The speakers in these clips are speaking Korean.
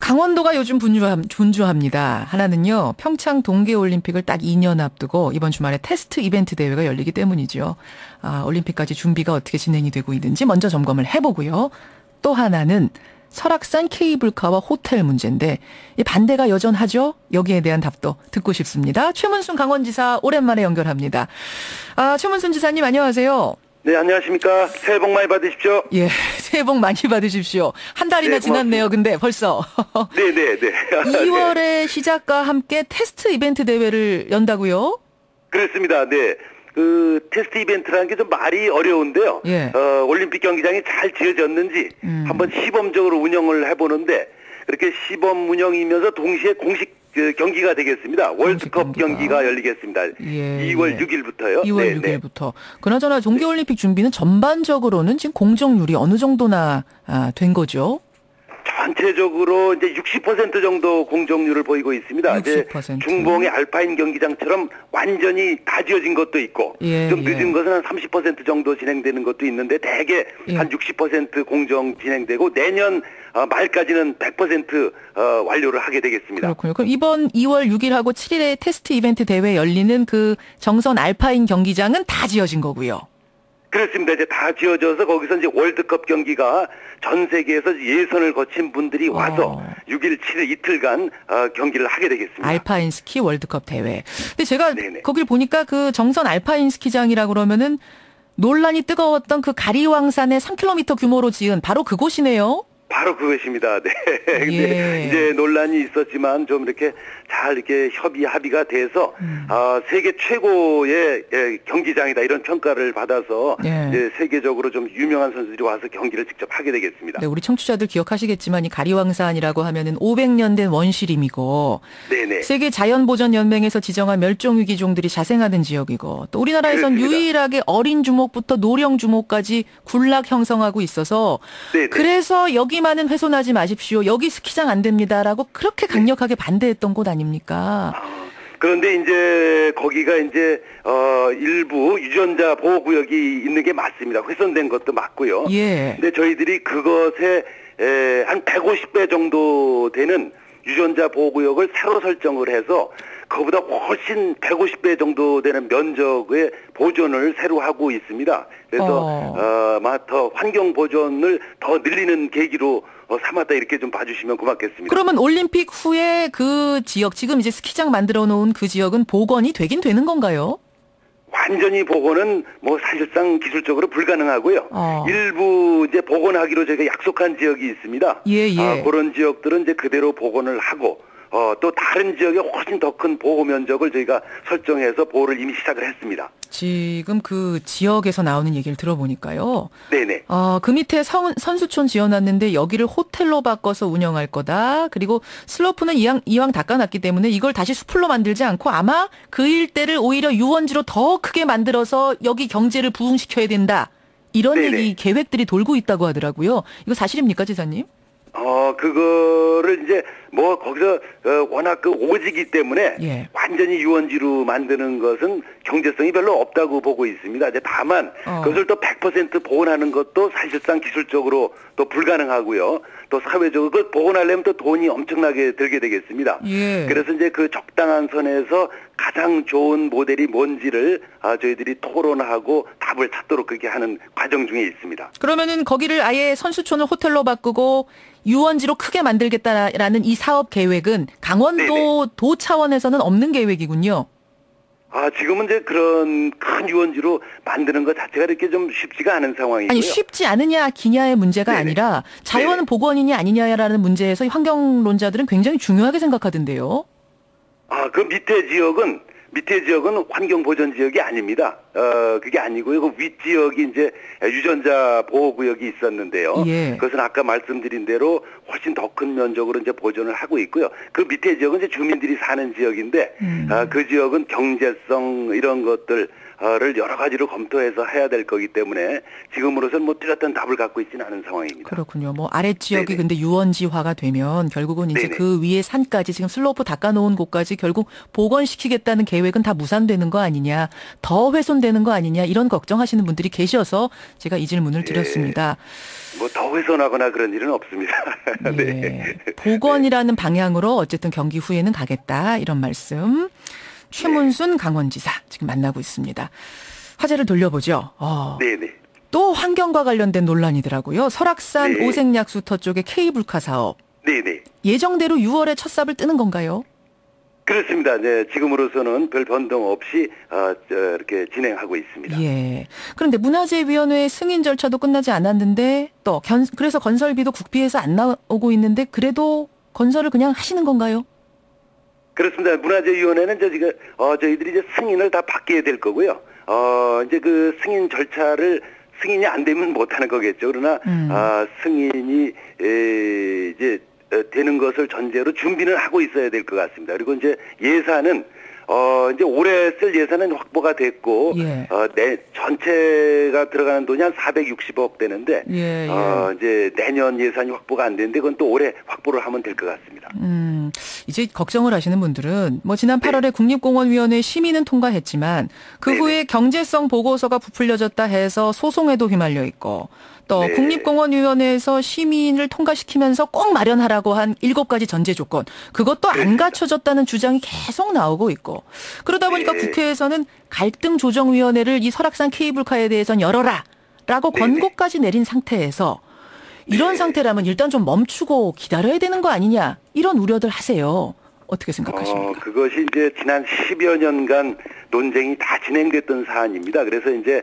강원도가 요즘 분주합니다. 하나는요, 평창 동계올림픽을 딱 2년 앞두고 이번 주말에 테스트 이벤트 대회가 열리기 때문이죠. 올림픽까지 준비가 어떻게 진행이 되고 있는지 먼저 점검을 해보고요. 또 하나는 설악산 케이블카와 호텔 문제인데 이 반대가 여전하죠? 여기에 대한 답도 듣고 싶습니다. 최문순 강원지사 오랜만에 연결합니다. 최문순 지사님 안녕하세요. 네, 안녕하십니까. 새해 복 많이 받으십시오. 예, 새해 복 많이 받으십시오. 한 달이나 지났네요, 근데 벌써. 네네네. 2월에 시작과 함께 테스트 이벤트 대회를 연다고요? 그렇습니다. 네. 그 테스트 이벤트라는 게 좀 말이 어려운데요. 예. 올림픽 경기장이 잘 지어졌는지 한번 시범적으로 운영을 해보는데 그렇게 시범 운영이면서 동시에 공식 경기가 되겠습니다. 월드컵 경기가 열리겠습니다. 예, 2월 예. 6일부터요. 2월 6일부터. 그나저나 동계올림픽 준비는 전반적으로는 지금 공정률이 어느 정도나 된 거죠? 전체적으로 이제 60% 정도 공정률을 보이고 있습니다. 60%. 이제 중봉의 알파인 경기장처럼 완전히 다 지어진 것도 있고 예, 좀 늦은 예. 것은 한 30% 정도 진행되는 것도 있는데 대개 예. 한 60% 공정 진행되고 내년 말까지는 100% 완료를 하게 되겠습니다. 그렇군요. 그럼 이번 2월 6일하고 7일에 테스트 이벤트 대회 열리는 그 정선 알파인 경기장은 다 지어진 거고요. 그렇습니다. 이제 다 지어져서 거기서 이제 월드컵 경기가 전 세계에서 예선을 거친 분들이 와서 6일, 7일 이틀간 경기를 하게 되겠습니다. 알파인 스키 월드컵 대회. 근데 제가 네네. 거길 보니까 그 정선 알파인 스키장이라 그러면은 논란이 뜨거웠던 그 가리왕산의 3km 규모로 지은 바로 그곳이네요. 바로 그것입니다. 네. 근데 예. 이제 논란이 있었지만 좀 이렇게 잘 이렇게 합의가 돼서 세계 최고의 경기장이다 이런 평가를 받아서 예. 이제 세계적으로 좀 유명한 선수들이 와서 경기를 직접 하게 되겠습니다. 네, 우리 청취자들 기억하시겠지만 이 가리왕산이라고 하면은 500년 된 원시림이고 네네. 세계 자연보전연맹에서 지정한 멸종위기종들이 자생하는 지역이고 또 우리나라에선 그렇습니다. 유일하게 어린 주목부터 노령 주목까지 군락 형성하고 있어서 네네. 그래서 여기만은 훼손하지 마십시오. 여기 스키장 안 됩니다라고 그렇게 강력하게 반대했던 곳 아닙니까? 그런데 이제 거기가 이제 일부 유전자 보호구역이 있는 게 맞습니다. 훼손된 것도 맞고요. 예. 근데 저희들이 그것에 한 150배 정도 되는 유전자 보호구역을 새로 설정을 해서 그보다 훨씬 150배 정도 되는 면적의 보존을 새로 하고 있습니다. 그래서 더 환경 보존을 더 늘리는 계기로 삼았다 이렇게 좀 봐주시면 고맙겠습니다. 그러면 올림픽 후에 그 지역 지금 이제 스키장 만들어 놓은 그 지역은 복원이 되긴 되는 건가요? 완전히 복원은 뭐 사실상 기술적으로 불가능하고요. 일부 이제 복원하기로 저희가 약속한 지역이 있습니다. 예. 그런 지역들은 이제 그대로 복원을 하고 또 다른 지역에 훨씬 더 큰 보호 면적을 저희가 설정해서 보호를 이미 시작을 했습니다. 지금 그 지역에서 나오는 얘기를 들어보니까요. 네네. 그 밑에 선수촌 지어놨는데 여기를 호텔로 바꿔서 운영할 거다. 그리고 슬로프는 이왕 닦아놨기 때문에 이걸 다시 숲으로 만들지 않고 아마 그 일대를 오히려 유원지로 더 크게 만들어서 여기 경제를 부흥시켜야 된다. 이런 네네. 얘기 계획들이 돌고 있다고 하더라고요. 이거 사실입니까, 지사님? 그거를 이제 뭐 거기서 워낙 그 오지기 때문에 예. 완전히 유원지로 만드는 것은 경제성이 별로 없다고 보고 있습니다. 이제 다만 그것을 또 100% 보존하는 것도 사실상 기술적으로 또 불가능하고요. 또 사회적으로 그걸 보존하려면 또 돈이 엄청나게 들게 되겠습니다. 예. 그래서 이제 그 적당한 선에서 가장 좋은 모델이 뭔지를 저희들이 토론하고 답을 찾도록 그렇게 하는 과정 중에 있습니다. 그러면은 거기를 아예 선수촌을 호텔로 바꾸고 유원지로 크게 만들겠다라는 이 사업 계획은 강원도 도 차원에서는 없는 계획이군요. 지금은 이제 그런 큰 유원지로 만드는 것 자체가 이렇게 좀 쉽지가 않은 상황이고요. 아니 쉽지 않으냐 기냐의 문제가 네네. 아니라 자연 복원이냐 아니냐라는 문제에서 환경론자들은 굉장히 중요하게 생각하던데요. 그 밑에 지역은 환경 보전 지역이 아닙니다. 그게 아니고요. 그 윗 지역이 이제 유전자 보호 구역이 있었는데요. 예. 그것은 아까 말씀드린 대로 훨씬 더 큰 면적으로 이제 보존을 하고 있고요. 그 밑에 지역은 이제 주민들이 사는 지역인데 그 지역은 경제성 이런 것들 를 여러 가지로 검토해서 해야 될 거기 때문에 지금으로서는 뭐 뚜렷한 답을 갖고 있지는 않은 상황입니다. 그렇군요. 뭐 아래 지역이 네네. 근데 유원지화가 되면 결국은 이제 네네. 그 위에 산까지 지금 슬로프 닦아놓은 곳까지 결국 복원시키겠다는 계획은 다 무산되는 거 아니냐. 더 훼손될 훼손되는 거 아니냐 이런 걱정하시는 분들이 계셔서 제가 이 질문을 드렸습니다. 뭐 더 훼손하거나 그런 일은 없습니다. 네. 복원이라는 방향으로 어쨌든 경기 후에는 가겠다 이런 말씀. 최문순 강원지사 지금 만나고 있습니다. 화제를 돌려보죠. 네네. 또 환경과 관련된 논란이더라고요. 설악산 네. 오색약수터 쪽의 케이블카 사업. 네네. 예정대로 6월에 첫 삽을 뜨는 건가요? 그렇습니다. 네, 지금으로서는 별 변동 없이 이렇게 진행하고 있습니다. 예. 그런데 문화재위원회 승인 절차도 끝나지 않았는데 또 그래서 건설비도 국비에서 안 나오고 있는데 그래도 건설을 그냥 하시는 건가요? 그렇습니다. 문화재위원회는 지금 저희들이 이제 승인을 다 받게 될 거고요. 이제 그 승인 절차를 승인이 안 되면 못 하는 거겠죠. 그러나 승인이 이제 되는 것을 전제로 준비는 하고 있어야 될 것 같습니다. 그리고 이제 예산은 이제 올해 쓸 예산은 확보가 됐고 예. 전체가 들어가는 돈이 한 460억 되는데 예. 이제 내년 예산이 확보가 안 되는데 그건 또 올해 확보를 하면 될 것 같습니다. 이제 걱정을 하시는 분들은 뭐 지난 8월에 국립공원위원회 심의는 통과했지만 그 네네. 후에 경제성 보고서가 부풀려졌다 해서 소송에도 휘말려 있고 또 네. 국립공원위원회에서 심의를 통과시키면서 꼭 마련하라고 한 7가지 전제 조건 그것도 안 갖춰졌다는 주장이 계속 나오고 있고 그러다 보니까 네. 국회에서는 갈등조정위원회를 이 설악산 케이블카에 대해서는 열어라 라고 네네. 권고까지 내린 상태에서 이런 네. 상태라면 일단 좀 멈추고 기다려야 되는 거 아니냐 이런 우려들 하세요. 어떻게 생각하십니까? 그것이 이제 지난 10여 년간 논쟁이 다 진행됐던 사안입니다. 그래서 이제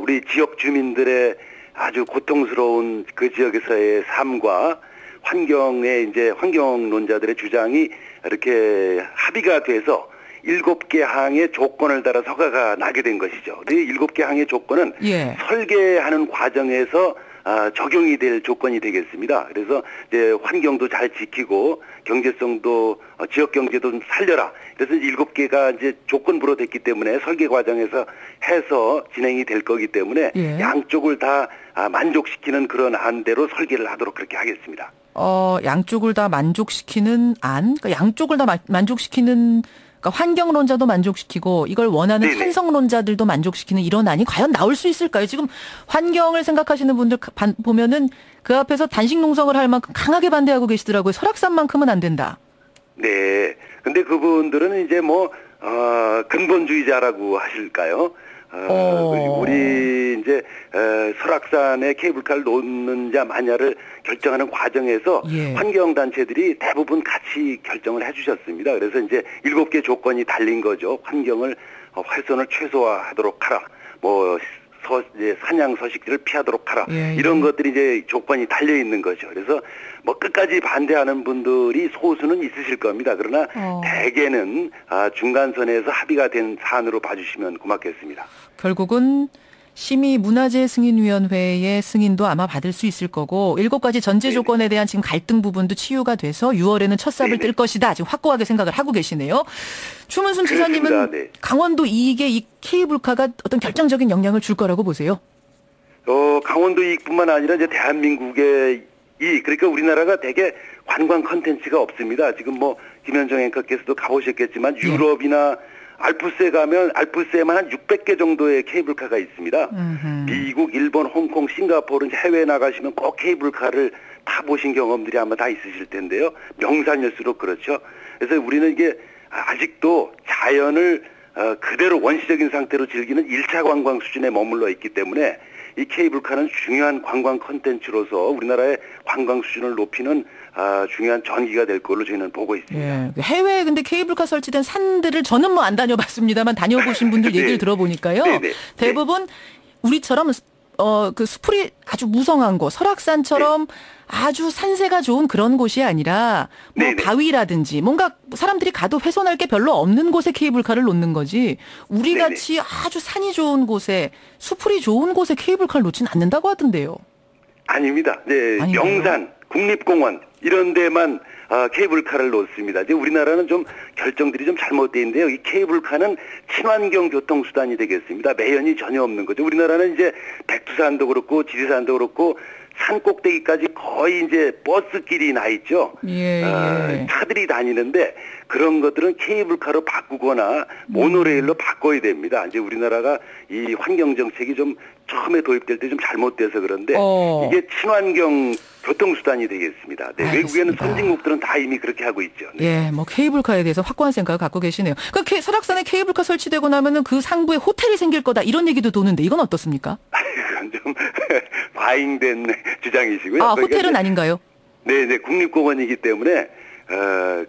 우리 지역 주민들의 아주 고통스러운 그 지역에서의 삶과 환경의 이제 환경론자들의 주장이 이렇게 합의가 돼서 7개 항의 조건을 따라 서가가 나게 된 것이죠. 이 7개 항의 조건은 예. 설계하는 과정에서 적용이 될 조건이 되겠습니다. 그래서 이제 환경도 잘 지키고 경제성도 지역 경제도 좀 살려라. 그래서 7개가 이제 조건부로 됐기 때문에 설계 과정에서 해서 진행이 될 거기 때문에 예. 양쪽을 다 만족시키는 그런 안대로 설계를 하도록 그렇게 하겠습니다. 양쪽을 다 만족시키는 안, 그러니까 양쪽을 다 만족시키는 그러니까 환경론자도 만족시키고 이걸 원하는 네네. 찬성론자들도 만족시키는 이런 안이 과연 나올 수 있을까요? 지금 환경을 생각하시는 분들 보면은 그 앞에서 단식 농성을 할 만큼 강하게 반대하고 계시더라고요. 설악산만큼은 안 된다. 네. 근데 그분들은 이제 뭐 근본주의자라고 하실까요? 우리 이제 설악산에 케이블카를 놓는자 마냐를 결정하는 과정에서 예. 환경단체들이 대부분 같이 결정을 해주셨습니다. 그래서 이제 7개 조건이 달린 거죠. 환경을 훼손을 최소화하도록 하라. 뭐 이제 사냥 서식지를 피하도록 하라. 예, 예. 이런 것들이 이제 조건이 달려 있는 거죠. 그래서 뭐 끝까지 반대하는 분들이 소수는 있으실 겁니다. 그러나 대개는 중간선에서 합의가 된 사안으로 봐주시면 고맙겠습니다. 결국은 심의 문화재 승인위원회의 승인도 아마 받을 수 있을 거고 7가지 전제 네네. 조건에 대한 지금 갈등 부분도 치유가 돼서 6월에는 첫 삽을 네네. 뜰 것이다. 지금 확고하게 생각을 하고 계시네요. 추문순 지사님은 그렇습니다. 네. 강원도 이익에 이 케이블카가 어떤 결정적인 영향을 줄 거라고 보세요? 강원도 이익뿐만 아니라 이제 대한민국의 이익, 그러니까 우리나라가 되게 관광 컨텐츠가 없습니다. 지금 뭐 김현정 앵커께서도 가보셨겠지만 예. 유럽이나 알프스에 가면 알프스에만 한 600개 정도의 케이블카가 있습니다. 미국, 일본, 홍콩, 싱가포르 해외에 나가시면 꼭 케이블카를 타보신 경험들이 아마 다 있으실 텐데요. 명산일수록 그렇죠. 그래서 우리는 이게 아직도 자연을 그대로 원시적인 상태로 즐기는 1차 관광 수준에 머물러 있기 때문에 이 케이블카는 중요한 관광 콘텐츠로서 우리나라의 관광 수준을 높이는 중요한 전기가 될 걸로 저희는 보고 있습니다. 예. 해외에 근데 케이블카 설치된 산들을 저는 뭐 안 다녀봤습니다만 다녀보신 분들 얘기를 네. 들어보니까요. 네네. 대부분 우리처럼 그 수풀이 아주 무성한 곳, 설악산처럼 아주 산세가 좋은 그런 곳이 아니라 뭐 네네. 바위라든지 뭔가 사람들이 가도 훼손할 게 별로 없는 곳에 케이블카를 놓는 거지 우리 네네. 같이 아주 산이 좋은 곳에 수풀이 좋은 곳에 케이블카를 놓지는 않는다고 하던데요. 아닙니다. 네, 아닌가요? 명산, 국립공원 이런 데만 케이블카를 놓습니다. 이제 우리나라는 좀 결정들이 좀 잘못되어 있는데요. 이 케이블카는 친환경 교통수단이 되겠습니다. 매연이 전혀 없는 거죠. 우리나라는 이제 백두산도 그렇고 지리산도 그렇고 산 꼭대기까지 거의 이제 버스길이 나 있죠. 예, 예. 차들이 다니는데 그런 것들은 케이블카로 바꾸거나 모노레일로 바꿔야 됩니다. 이제 우리나라가 이 환경 정책이 좀 처음에 도입될 때 좀 잘못돼서 그런데 이게 친환경 교통수단이 되겠습니다. 네, 외국에는 선진국들은 다 이미 그렇게 하고 있죠. 네. 예, 뭐 케이블카에 대해서 확고한 생각을 갖고 계시네요. 그 설악산에 케이블카 설치되고 나면은 그 상부에 호텔이 생길 거다 이런 얘기도 도는데 이건 어떻습니까? 그건 좀 과잉된 주장이시고요. 아, 호텔은 아닌가요? 네, 국립공원이기 때문에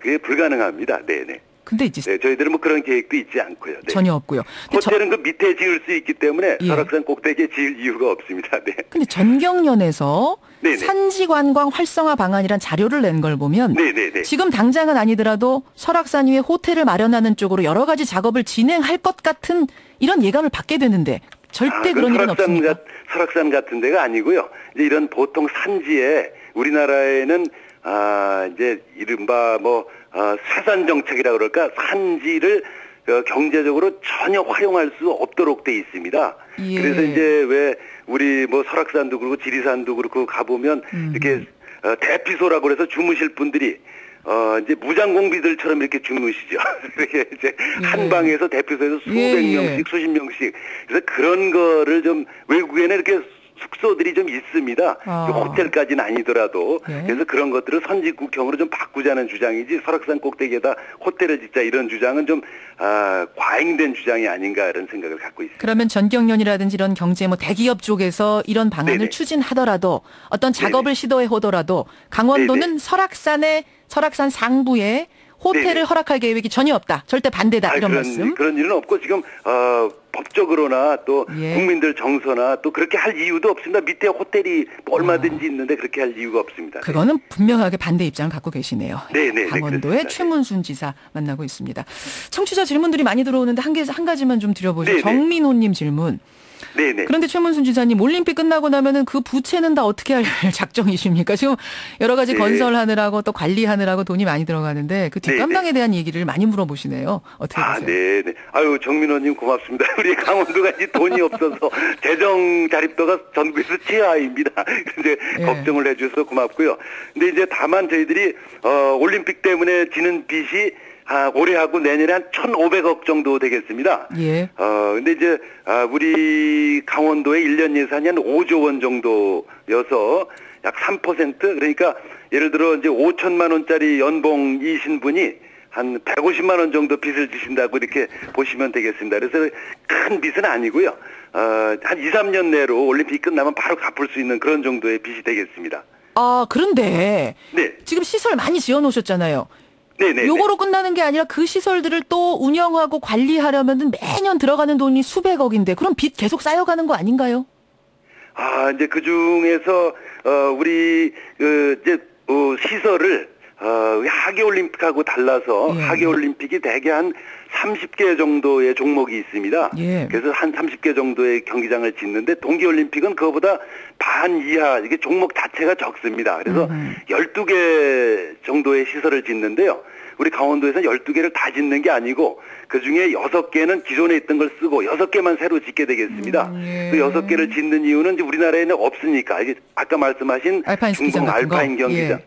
그게 불가능합니다. 네. 근데 이제 네, 저희들은 뭐 그런 계획도 있지 않고요. 네. 전혀 없고요. 호텔은 그 밑에 지을 수 있기 때문에 예. 설악산 꼭대기에 지을 이유가 없습니다. 네. 근데 전경련에서 네네. 산지관광 활성화 방안이란 자료를 낸 걸 보면 네네네. 지금 당장은 아니더라도 설악산 위에 호텔을 마련하는 쪽으로 여러 가지 작업을 진행할 것 같은 이런 예감을 받게 되는데 절대 그런 일은 없습니까? 설악산 같은 데가 아니고요. 이제 이런 보통 산지에 우리나라에는 이제 이른바 쇠산 정책이라 그럴까 산지를 경제적으로 전혀 활용할 수 없도록 돼 있습니다. 예. 그래서 이제 왜 우리 설악산도 그렇고 지리산도 그렇고 가보면 이렇게 대피소라고 그래서 주무실 분들이 이제 무장공비들처럼 이렇게 주무시죠. 이렇게 이제 한 방에서 대피소에서 수백 명씩, 수십 명씩. 그래서 그런 거를 좀 외국에는 이렇게 숙소들이 좀 있습니다. 호텔까지는 아니더라도. 그래서 그런 것들을 선진국형으로 좀 바꾸자는 주장이지 설악산 꼭대기에다 호텔을 짓자 이런 주장은 좀 과잉된 주장이 아닌가 이런 생각을 갖고 있습니다. 그러면 전경련이라든지 이런 경제 대기업 쪽에서 이런 방안을 네네. 추진하더라도 어떤 작업을 시도해 오더라도 강원도는 설악산 상부에 호텔을 네네. 허락할 계획이 전혀 없다. 절대 반대다. 이런 말씀. 그런 일은 없고 지금 법적으로나 또 국민들 정서나 또 그렇게 할 이유도 없습니다. 밑에 호텔이 얼마든지 있는데 그렇게 할 이유가 없습니다. 그거는 분명하게 반대 입장을 갖고 계시네요. 네네. 강원도의 최문순 지사 만나고 있습니다. 청취자 질문들이 많이 들어오는데 한 가지만 좀 드려보죠. 정민호님 질문. 네네. 그런데 최문순 지사님 올림픽 끝나고 나면은 그 부채는 다 어떻게 할 작정이십니까? 지금 여러 가지 건설하느라고 또 관리하느라고 돈이 많이 들어가는데 그 뒷감당에 대한 얘기를 많이 물어보시네요. 어떻게 보세요? 네네. 아유 정민호님 고맙습니다. 우리 강원도가 이제 돈이 없어서 재정 자립도가 전국에서 최하입니다. 이제 걱정을 해주셔서 고맙고요. 근데 이제 다만 저희들이 올림픽 때문에 지는 빚이 올해하고 내년에 한 1,500억 정도 되겠습니다. 예. 근데 이제, 우리 강원도의 1년 예산이 한 5조 원 정도여서 약 3%, 그러니까 예를 들어 이제 5천만 원짜리 연봉이신 분이 한 150만 원 정도 빚을 지신다고 이렇게 보시면 되겠습니다. 그래서 큰 빚은 아니고요. 한 2, 3년 내로 올림픽이 끝나면 바로 갚을 수 있는 그런 정도의 빚이 되겠습니다. 그런데. 네. 지금 시설 많이 지어 놓으셨잖아요. 네네. 요거로 끝나는 게 아니라 그 시설들을 또 운영하고 관리하려면 매년 들어가는 돈이 수백억인데 그럼 빚 계속 쌓여가는 거 아닌가요? 이제 그 중에서 우리 이제 시설을 하계올림픽하고 달라서 하계올림픽이 대개 한 30개 정도의 종목이 있습니다. 그래서 한 30개 정도의 경기장을 짓는데 동계올림픽은 그거보다 반 이하 이게 종목 자체가 적습니다. 그래서 12개 정도의 시설을 짓는데요. 우리 강원도에서는 12개를 다 짓는 게 아니고 그중에 6개는 기존에 있던 걸 쓰고 6개만 새로 짓게 되겠습니다. 그 6개를 짓는 이유는 이제 우리나라에는 없으니까 이게 아까 말씀하신 중공 알파인 경기장,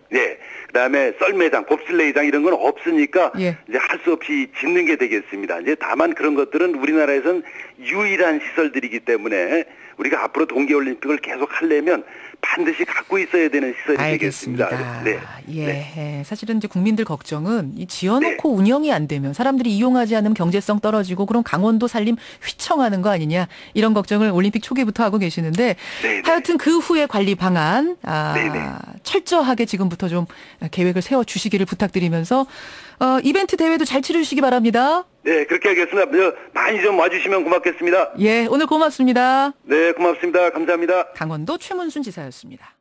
그다음에 썰매장, 봅슬레이장 이런 건 없으니까 이제 할 수 없이 짓는 게 되겠습니다. 이제 다만 그런 것들은 우리나라에선 유일한 시설들이기 때문에 우리가 앞으로 동계올림픽을 계속 하려면 반드시 갖고 있어야 되는 시설이 알겠습니다. 되겠습니다. 네. 사실은 이제 국민들 걱정은 이 지어놓고 운영이 안 되면 사람들이 이용하지 않으면 경제성 떨어지고 그럼 강원도 살림 휘청하는 거 아니냐 이런 걱정을 올림픽 초기부터 하고 계시는데 하여튼 그 후에 관리 방안 철저하게 지금부터 좀 계획을 세워 주시기를 부탁드리면서 이벤트 대회도 잘 치르시기 바랍니다. 네, 그렇게 하겠습니다. 많이 좀 와주시면 고맙겠습니다. 오늘 고맙습니다. 네, 고맙습니다. 감사합니다. 강원도 최문순 지사였습니다.